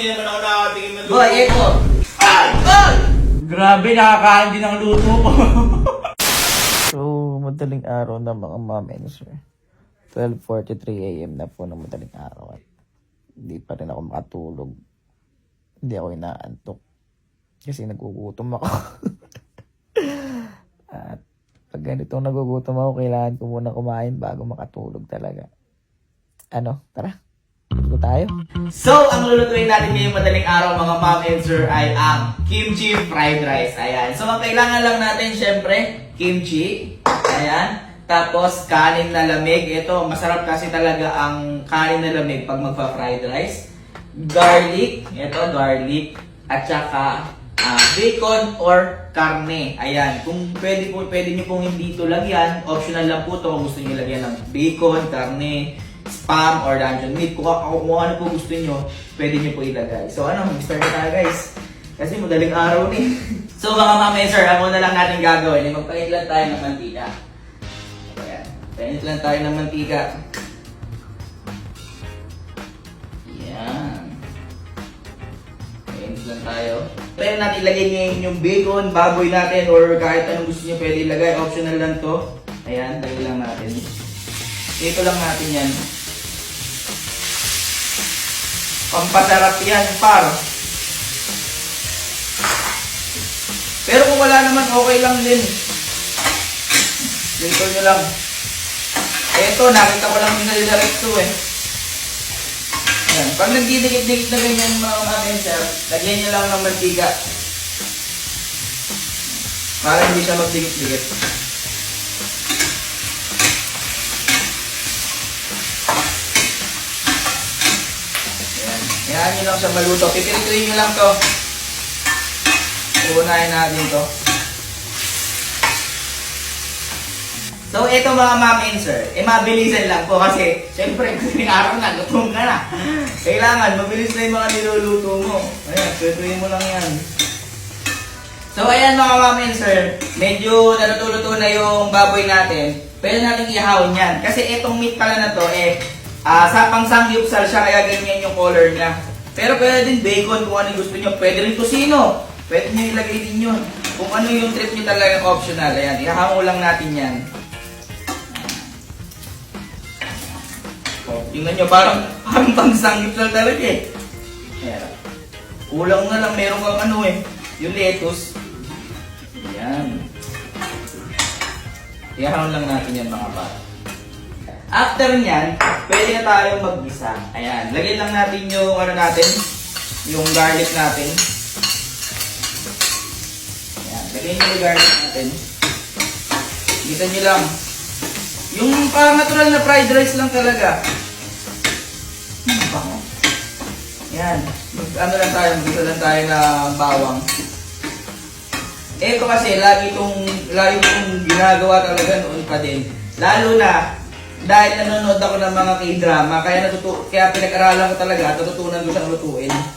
Hindi naman ako nakatingin na luto. Boy, eto. Ay! Boy! Grabe, nakakain din ang luto ko. So, madaling araw na mga mamen, sir. 12:43 AM na po ng madaling araw at hindi pa rin ako makatulog. Hindi ako inaantok kasi nagugutom ako. At pag ganito nagugutom ako, kailangan ko muna kumain bago makatulog talaga. Ano? Tara, luto tayo. So, ang lulutuin natin ngayong madaling araw mga ma'am and sir ay ang kimchi fried rice. Ayan. So, ang kailangan lang natin syempre, kimchi. Ayan. Tapos, kanin na lamig. Ito, masarap kasi talaga ang kanin na lamig pag magpa-fried rice. Garlic. Ito, garlic. At saka, bacon or karne. Ayan. Kung pwede nyo pong hindi ito lagyan, optional lang po ito kung gusto nyo lagyan ng bacon, karne, spam, or luncheon meat. Kung ano po gusto nyo, pwede nyo po ilagay. So ano, mag-start na tayo guys. Kasi madaling araw ni. So mga mama sir, ang una lang natin gagawin ay magpainit lang tayo ng mantika. Ayan. Painit lang tayo ng mantika. Ayan. Painit lang tayo. Pwede natin ilagay ngayon yung bacon, baboy natin, or kahit anong gusto nyo pwede ilagay. Optional lang to. Ayan, lagay lang natin. Ito lang natin yan. Pampasarap yan, par. Pero kung wala naman, okay lang din. Dito nyo lang. Ito, nakita ko lang yung nalidirekto eh. Yan. Pag nagdidikit-dikit na ganyan mga mga sir, lagyan nyo lang ng mantika. Para hindi siya magdikit-dikit. Hayaan nyo lang siya maluto. Pipirituin nyo lang to. Uunahin natin to. So, ito mga ma'am and sir. Mabilisan lang po kasi syempre, kasi araw na, gutom ka na. Kailangan, mabilis na yung mga niluluto mo. Ayan, pirituin mo lang yan. So, ayan mga ma'am and sir. Medyo naluto-luto na yung baboy natin. Pwede natin ihawin yan. Kasi itong meat pala na to, sa pangsangyupsal siya, kaya ganyan yung color niya. Pero pwede din bacon kung ano yung gusto nyo. Pwede rin tocino. Pwede nyo ilagay din yun. Kung ano yung trip nyo talaga optional. Ayan, ihahango lang natin yan. Oh, tingnan nyo, parang pangsangyupsal talaga eh. Ayan. Kulang na lang, meron kang ano eh. Yung lettuce. Ayan. Ihahango lang natin yan mga bata. After nyan, pwede na tayong mag-gisa. Ayan, lagyan lang natin yung ano natin, yung garlic natin. Ayan, lagyan nyo yung garlic natin. Gisa nyo lang. Yung parang natural na fried rice lang talaga. Bango. Ayan, ano lang tayo, mag-gisa lang tayo ng bawang. Ito kasi, lagi itong ginagawa talaga noon pa din. Lalo na, dahil nanonood ako ng mga K-drama, kaya pinag-aralan ko talaga, natutunan ko siyang lutuin. Ayan.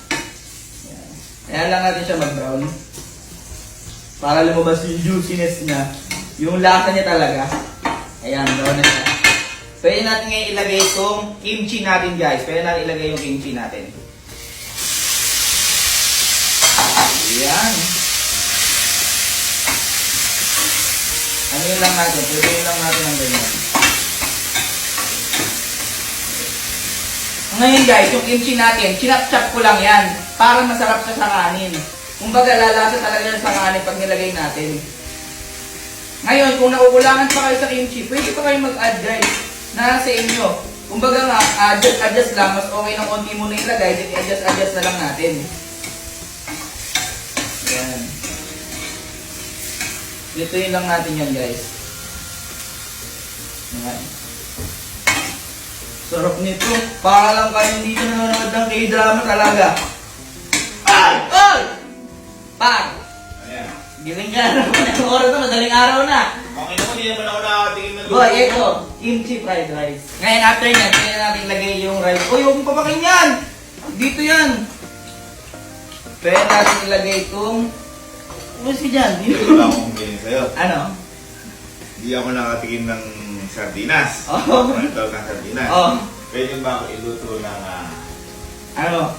Ayan lang natin siya mag-brown. Para lumabas yung juiciness niya. Yung lasa niya talaga. Ayan, brown na siya. Pwede natin ngayon ilagay itong kimchi natin guys. Pwede natin ilagay yung kimchi natin. Ayan. Ano yun lang natin? Pwede yun lang natin ang ganyan. Ngayon guys, yung kimchi natin, chinap-chop ko lang yan para masarap siya sa kanin. Kumbaga lalasa talaga yan sa kanin pag nilagay natin. Ngayon, kung nauulangan pa kayo sa kimchi, pwede pa kayo mag-add guys. Nasa inyo. Kumbaga nga, adjust lang, mas okay ng konti muna ilagay, then i-adjust na lang natin. Yan. Ditoin lang natin yan guys. Yan. Sarap nito. Para lang kayo dito nanonood ng K-drama talaga. Ay! Oy! Pag! Ayan. Giling ka na naman ang oras na. Madaling araw na. Okay naman, hindi naman ako nakatingin na luto. Boy, ito. Kimchi fried rice. Ngayon after nyan, kaya natin lagay yung rice. Uy, huwag mong papakin yan! Dito yan. Pwede natin ilagay itong... Ano si dyan? Hindi ko lang akong bilhin sa'yo. Ano? Hindi ako nakatingin ng sardinas. Oh. Ano tawag ng sardinas? Oh. Pwede ba ako iluto ng Ano?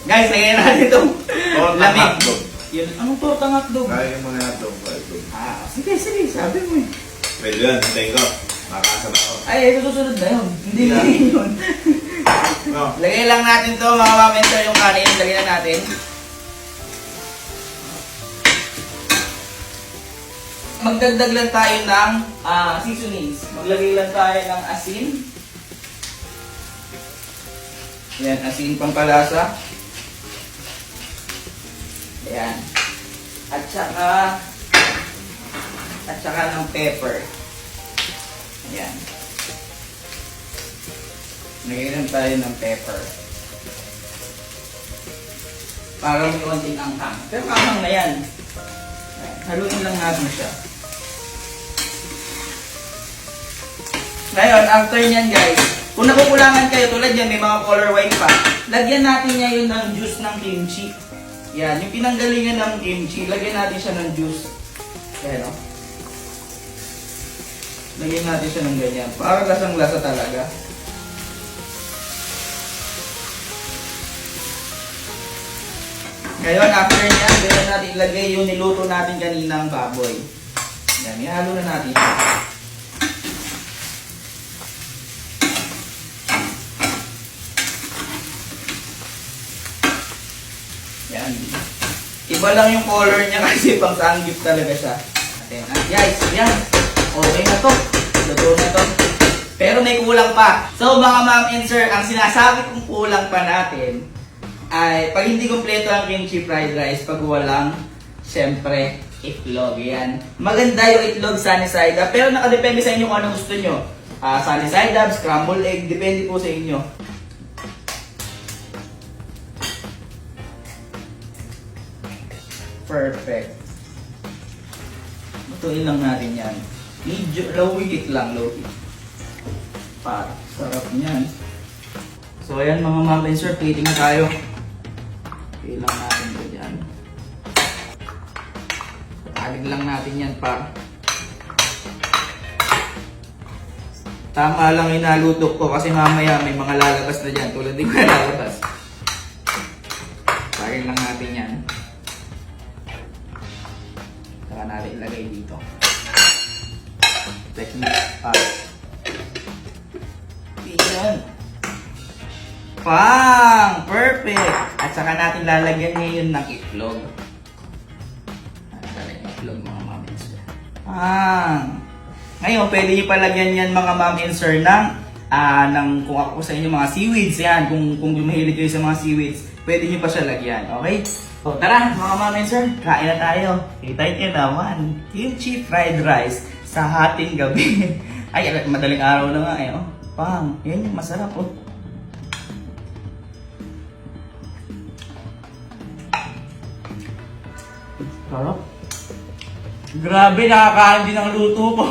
Guys, lagyan natin itong Tortang lamig. hotdog. Yun, anong tortang hotdog? Kaya mo na hotdog. Hotdog. Sige, sabi mo eh. Pwede yun, hintayin ko. Makakasama ako. Ay, ito susunod na yun. Hindi Yeah. na yun. No. Lagay lang natin to mga mamenter yung kanin. Lagay lang natin. Magdagdag lang tayo ng seasonings. Maglagay lang tayo ng asin. Yan, asin pampalasa. Ayan. At saka ng pepper. Ayan. Lagay lang tayo ng pepper. Para may konting anghang. Pero anghang na yan. Ayan. Haluin lang natin siya. Ngayon, after nyan guys, kung nakukulangan kayo, tulad yan, may mga color white pa, lagyan natin niya yun ng juice ng kimchi. Yan, yung pinanggalingan ng kimchi, lagyan natin siya ng juice. Ayan o. Lagyan natin siya ng ganyan. Para lasang-lasa talaga. Ngayon, after nyan, gano'n natin ilagay yung niluto natin kaninang baboy. Yan, ihalo na natin siya. Yan. Iba lang yung color niya kasi pang sanggip talaga siya. At guys, yan. Okay na to. Luto na to. Pero may kulang pa. So mga ma'am and sir, ang sinasabi kong kulang pa natin ay pag hindi kompleto ang kimchi fried rice, pag walang, syempre, itlog. Yan. Maganda yung itlog sunny side up, pero nakadepende sa inyo kung ano gusto nyo. Sunny side up, scrambled egg, depende po sa inyo. Perfect. Lutuin lang natin yan. Low heat lang, low heat. Sarap niyan. So ayan mga ma'am and sir, plating na tayo. Plating lang natin ito dyan. Alig lang natin yan pa. Tama lang yung nalutok ko kasi mamaya may mga lalabas na dyan. Tulad din mga lalabas. Alig lang natin yan. Saka natin ilagay dito. Technique up. Yan. Pang! Perfect! At saka natin lalagyan ngayon ng itlog. Lalagyan ng itlog mga ma'am and sir. Pang! Ngayon, pwede nyo palagyan yan mga ma'am and sir ng kung ako sa inyo mga seaweeds. Yan, kung mahilig kayo sa mga seaweeds, pwede nyo pa siya lagyan. Okay? So tara mga ma'am and sir, kain na tayo. Kita nyo naman, kimchi fried rice sa hating gabi. Ay, madaling araw na nga eh. Oh. Pang, yan yung masarap oh. Sarap. Grabe, nakakain din ang luto ko.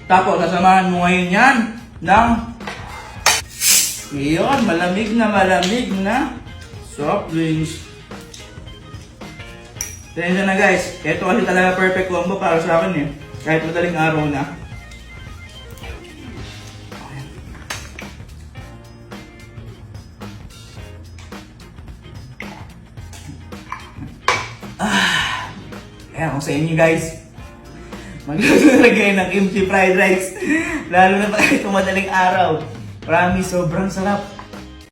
Tapos, nasamahan mo ngayon yan ng yun, malamig na soft drinks. Tensya na guys, ito kasi talaga perfect combo para sa akin eh. Kahit madaling araw na. Kaya kung sa inyo guys, magluto na kayo ng kimchi fried rice. Lalo na pag ito madaling araw. Promise, sobrang sarap.